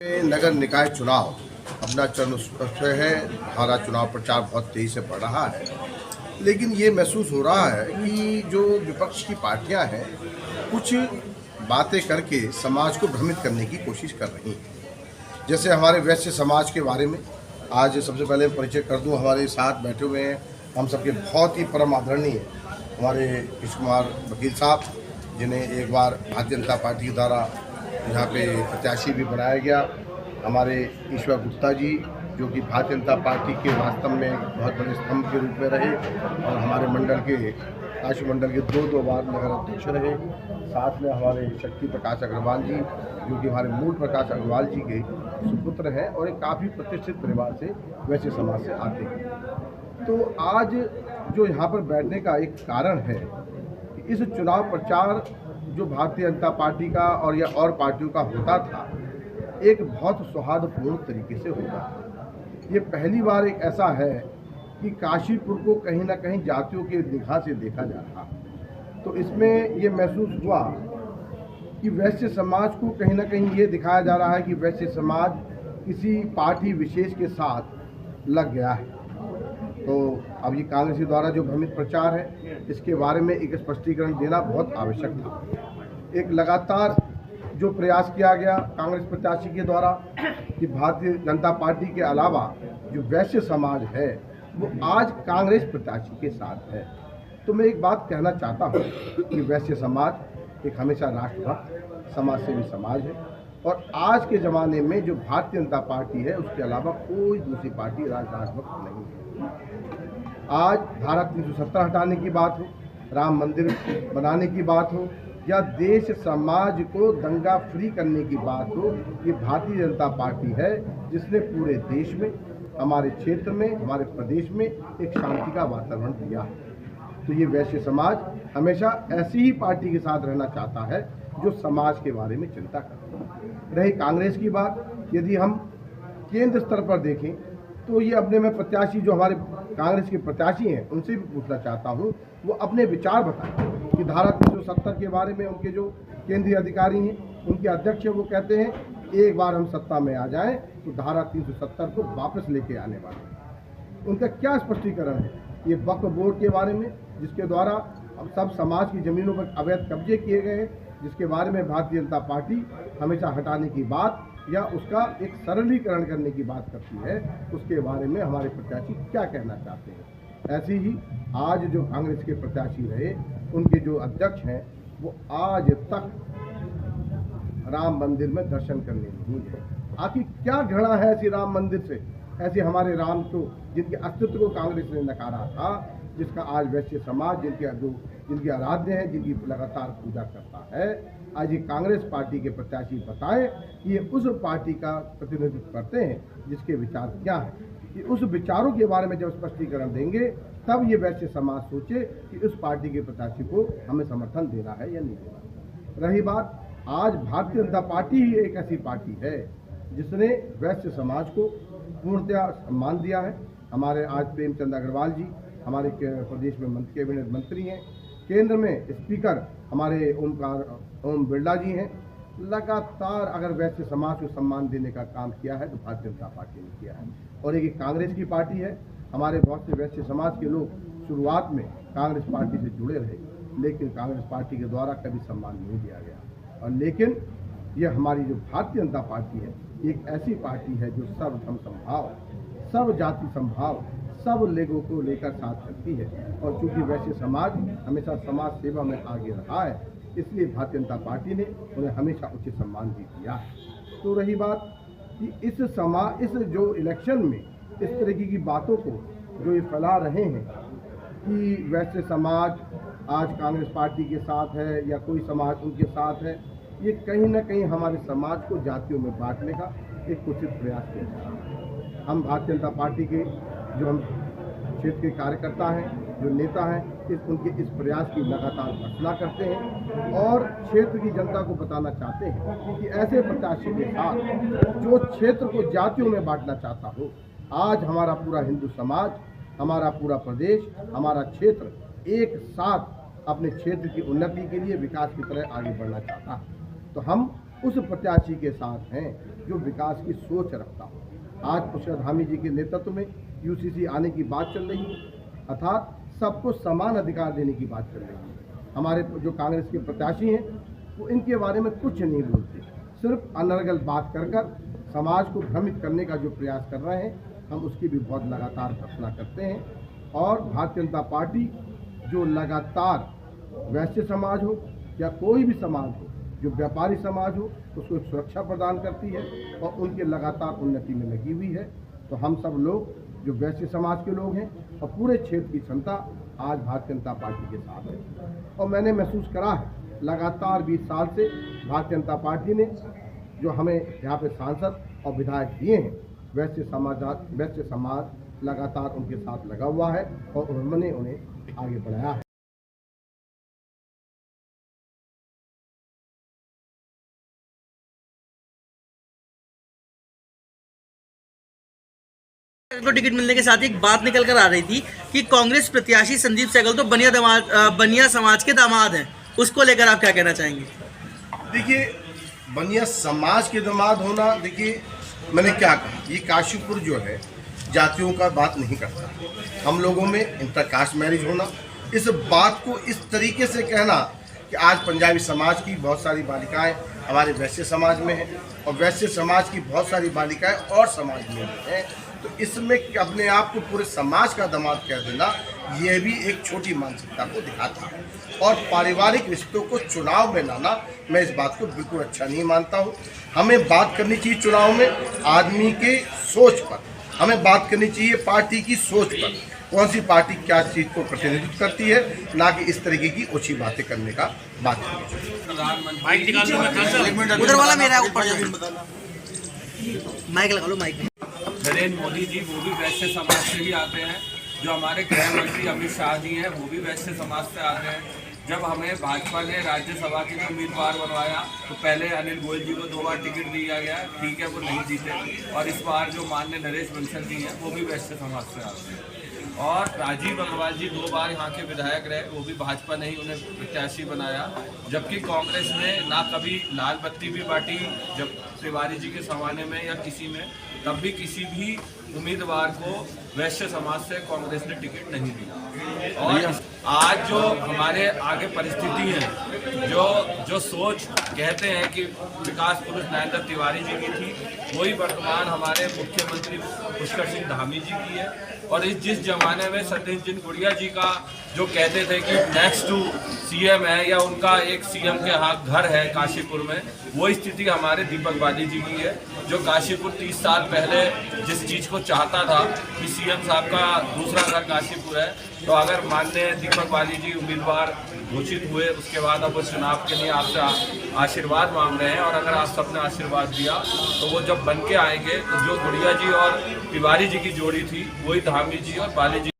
नगर निकाय चुनाव अपना चरण स्पर्श है। हमारा चुनाव प्रचार बहुत तेजी से बढ़ रहा है, लेकिन ये महसूस हो रहा है कि जो विपक्ष की पार्टियां हैं कुछ बातें करके समाज को भ्रमित करने की कोशिश कर रही हैं। जैसे हमारे वैश्य समाज के बारे में आज सबसे पहले परिचय कर दूं। हमारे साथ बैठे हुए हैं हम सबके बहुत ही परम आदरणीय हमारे कृष्ण कुमार वकील साहब, जिन्हें एक बार भारतीय जनता पार्टी के द्वारा यहाँ पे प्रत्याशी भी बनाया गया। हमारे ईश्वर गुप्ता जी, जो कि भारतीय जनता पार्टी के वास्तव में बहुत बड़े स्तंभ के रूप में रहे और हमारे मंडल के काशी मंडल के दो बार नगर अध्यक्ष रहे। साथ में हमारे शक्ति प्रकाश अग्रवाल जी, जो कि हमारे मूल प्रकाश अग्रवाल जी के सुपुत्र हैं और एक काफ़ी प्रतिष्ठित परिवार से वैश्य समाज से आते हैं। तो आज जो यहाँ पर बैठने का एक कारण है कि इस चुनाव प्रचार जो भारतीय जनता पार्टी का और पार्टियों का होता था, एक बहुत सौहार्दपूर्ण तरीके से होता था। ये पहली बार एक ऐसा है कि काशीपुर को कहीं ना कहीं जातियों के निगाह से देखा जा रहा। तो इसमें ये महसूस हुआ कि वैश्य समाज को कहीं ना कहीं ये दिखाया जा रहा है कि वैश्य समाज किसी पार्टी विशेष के साथ लग गया है। तो अब ये कांग्रेस के द्वारा जो भ्रमित प्रचार है, इसके बारे में एक स्पष्टीकरण देना बहुत आवश्यक था। एक लगातार जो प्रयास किया गया कांग्रेस प्रत्याशी के द्वारा कि भारतीय जनता पार्टी के अलावा जो वैश्य समाज है वो आज कांग्रेस प्रत्याशी के साथ है। तो मैं एक बात कहना चाहता हूँ कि वैश्य समाज एक हमेशा राष्ट्रभक्त समाज सेवी समाज है और आज के ज़माने में जो भारतीय जनता पार्टी है उसके अलावा कोई दूसरी पार्टी राष्ट्रभक्त नहीं है। आज धारा 370 हटाने की बात हो, राम मंदिर बनाने की बात हो या देश समाज को दंगा फ्री करने की बात हो, ये भारतीय जनता पार्टी है जिसने पूरे देश में, हमारे क्षेत्र में, हमारे प्रदेश में एक शांति का वातावरण दिया है। तो ये वैश्य समाज हमेशा ऐसी ही पार्टी के साथ रहना चाहता है जो समाज के बारे में चिंता करती है। रही कांग्रेस की बात, यदि हम केंद्र स्तर पर देखें तो ये अपने में प्रत्याशी जो हमारे कांग्रेस के प्रत्याशी हैं उनसे भी पूछना चाहता हूँ वो अपने विचार बताएं कि धारा 370 के बारे में। उनके जो केंद्रीय अधिकारी हैं, उनके अध्यक्ष हैं, वो कहते हैं एक बार हम सत्ता में आ जाएं तो धारा 370 को वापस लेके आने वाले हैं। उनका क्या स्पष्टीकरण है? ये वक्फ बोर्ड के बारे में, जिसके द्वारा अब सब समाज की ज़मीनों पर अवैध कब्जे किए गए हैं, जिसके बारे में भारतीय जनता पार्टी हमेशा हटाने की बात या उसका एक सरलीकरण करने की बात करती है, उसके बारे में हमारे प्रत्याशी क्या कहना चाहते हैं। ऐसे ही आज जो कांग्रेस के प्रत्याशी रहे, उनके जो अध्यक्ष हैं वो आज तक राम मंदिर में दर्शन करने नहीं गए। आखिर क्या घृणा है ऐसी राम मंदिर से, ऐसे हमारे राम को जिनके अस्तित्व को कांग्रेस ने नकारा था, जिसका आज वैश्य समाज जिनकी आराध्य है, जिनकी लगातार पूजा करता है, आज ये कांग्रेस पार्टी के प्रत्याशी बताएं कि ये उस पार्टी का प्रतिनिधित्व करते हैं जिसके विचार क्या हैं। कि उस विचारों के बारे में जब स्पष्टीकरण देंगे तब ये वैश्य समाज सोचे कि उस पार्टी के प्रत्याशी को हमें समर्थन देना है या नहीं देना। रही बात, आज भारतीय जनता पार्टी ही एक ऐसी पार्टी है जिसने वैश्य समाज को पूर्णतया सम्मान दिया है। हमारे आज प्रेमचंद अग्रवाल जी हमारे प्रदेश में कैबिनेट मंत्री हैं, केंद्र में स्पीकर हमारे ओम बिरला जी हैं। लगातार अगर वैश्य समाज को सम्मान देने का काम किया है तो भारतीय जनता पार्टी ने किया है। और एक कांग्रेस की पार्टी है, हमारे बहुत से वैश्य समाज के लोग शुरुआत में कांग्रेस पार्टी से जुड़े रहे, लेकिन कांग्रेस पार्टी के द्वारा कभी सम्मान नहीं दिया गया। और लेकिन ये हमारी जो भारतीय जनता पार्टी है, एक ऐसी पार्टी है जो सब धर्म समभाव, सब जाति समभाव, सब लोगों को लेकर साथ चलती है। और चूंकि वैश्य समाज हमेशा समाज सेवा में आगे रहा है, इसलिए भारतीय जनता पार्टी ने उन्हें हमेशा उचित सम्मान भी दिया है। तो रही बात कि इस जो इलेक्शन में इस तरीके की बातों को जो ये फैला रहे हैं कि वैश्य समाज आज कांग्रेस पार्टी के साथ है या कोई समाज उनके साथ है, ये कहीं ना कहीं हमारे समाज को जातियों में बांटने का एक कुचित प्रयास किया जा रहा है। हम भारतीय जनता पार्टी के जो हम क्षेत्र के कार्यकर्ता हैं, जो नेता हैं, उनके इस प्रयास की लगातार भर्त्सना करते हैं और क्षेत्र की जनता को बताना चाहते हैं कि ऐसे प्रत्याशी के साथ जो क्षेत्र को जातियों में बांटना चाहता हो, आज हमारा पूरा हिंदू समाज, हमारा पूरा प्रदेश, हमारा क्षेत्र एक साथ अपने क्षेत्र की उन्नति के लिए, विकास की तरह आगे बढ़ना चाहता है। तो हम उस प्रत्याशी के साथ हैं जो विकास की सोच रखता हो। आज पुष्कर धामी जी के नेतृत्व में यूसीसी आने की बात चल रही है, अर्थात सबको समान अधिकार देने की बात चल रही है। हमारे जो कांग्रेस के प्रत्याशी हैं वो इनके बारे में कुछ नहीं बोलते, सिर्फ अनर्गल बात कर समाज को भ्रमित करने का जो प्रयास कर रहे हैं, हम उसकी भी बहुत लगातार भर्त्सना करते हैं। और भारतीय जनता पार्टी जो लगातार वैश्य समाज हो या कोई भी समाज हो, जो व्यापारी समाज हो, उसको एक सुरक्षा प्रदान करती है और उनके लगातार उन्नति में लगी हुई है। तो हम सब लोग जो वैश्य समाज के लोग हैं और पूरे क्षेत्र की जनता आज भारतीय जनता पार्टी के साथ है। और मैंने महसूस करा है लगातार 20 साल से भारतीय जनता पार्टी ने जो हमें यहाँ पे सांसद और विधायक दिए हैं, वैश्य समाज लगातार उनके साथ लगा हुआ है और उन्होंने उन्हें आगे बढ़ाया है। को टिकट मिलने के साथ एक बात निकल कर आ रही थी कि कांग्रेस प्रत्याशी संदीप सहगल तो बनिया समाज के दामाद हैं, उसको लेकर आप क्या कहना चाहेंगे? देखिए, बनिया समाज के दामाद होना, देखिए मैंने क्या कहा, ये काशीपुर जो है जातियों का बात नहीं करता। हम लोगों में इंटरकास्ट मैरिज होना, इस बात को इस तरीके से कहना कि आज पंजाबी समाज की बहुत सारी बालिकाएं हमारे वैश्य समाज में हैं और वैश्य समाज की बहुत सारी बालिकाएं और समाज में हैं, तो इसमें अपने आप को पूरे समाज का दामाद कह देना, यह भी एक छोटी मानसिकता को दिखाता है। और पारिवारिक रिश्तों को चुनाव में लाना, मैं इस बात को बिल्कुल अच्छा नहीं मानता हूँ। हमें बात करनी चाहिए चुनाव में आदमी के सोच पर, हमें बात करनी चाहिए पार्टी की सोच पर, कौन सी पार्टी क्या चीज़ को प्रतिनिधित्व करती है, ना कि इस तरीके की ओछी बातें करने का बात उधर वाला मेरा ऊपर माइक लगा लो, माइक। नरेंद्र मोदी जी वो भी वैश्य समाज से ही आते हैं, जो हमारे गृह मंत्री अमित शाह जी हैं वो भी वैश्य समाज से आते हैं। जब हमें भाजपा ने राज्यसभा के लिए उम्मीदवार बनवाया तो पहले अनिल गोयल जी को 2 बार टिकट दिया गया, ठीक है वो नहीं जीते, और इस बार जो माननीय नरेश बंसल जी हैं वो भी वैश्य समाज से आते हैं। और राजीव अग्रवाल जी 2 बार यहाँ के विधायक रहे, वो भी भाजपा ने ही उन्हें प्रत्याशी बनाया, जबकि कांग्रेस ने ना कभी लाल बत्ती भी बांटी जब तिवारी जी के जमाने में या किसी में, तब भी किसी भी उम्मीदवार को वैश्य समाज से कांग्रेस ने टिकट नहीं दिया। और आज जो हमारे आगे परिस्थिति है, जो सोच कहते हैं कि विकास पुरुष नरेंद्र तिवारी जी की थी, वही वर्तमान हमारे मुख्यमंत्री पुष्कर सिंह धामी जी की है। और जिस जमाने में सत्येंद्र गुड़िया जी का जो कहते थे कि नेक्स्ट टू सीएम है या उनका एक सीएम के हाथ घर है काशीपुर में, वो स्थिति हमारे दीपक बाली जी की है, जो काशीपुर 30 साल पहले जिस चीज़ को चाहता था कि सीएम साहब का दूसरा घर काशीपुर है, तो अगर माननीय दीपक बाली जी उम्मीदवार घोषित हुए, उसके बाद अब वो चुनाव के लिए आपसे आशीर्वाद मांग रहे हैं, और अगर आप सबने आशीर्वाद दिया तो वो जब बन के आएंगे तो जो गुड़िया जी और तिवारी जी की जोड़ी थी वही धामी जी और बाली जी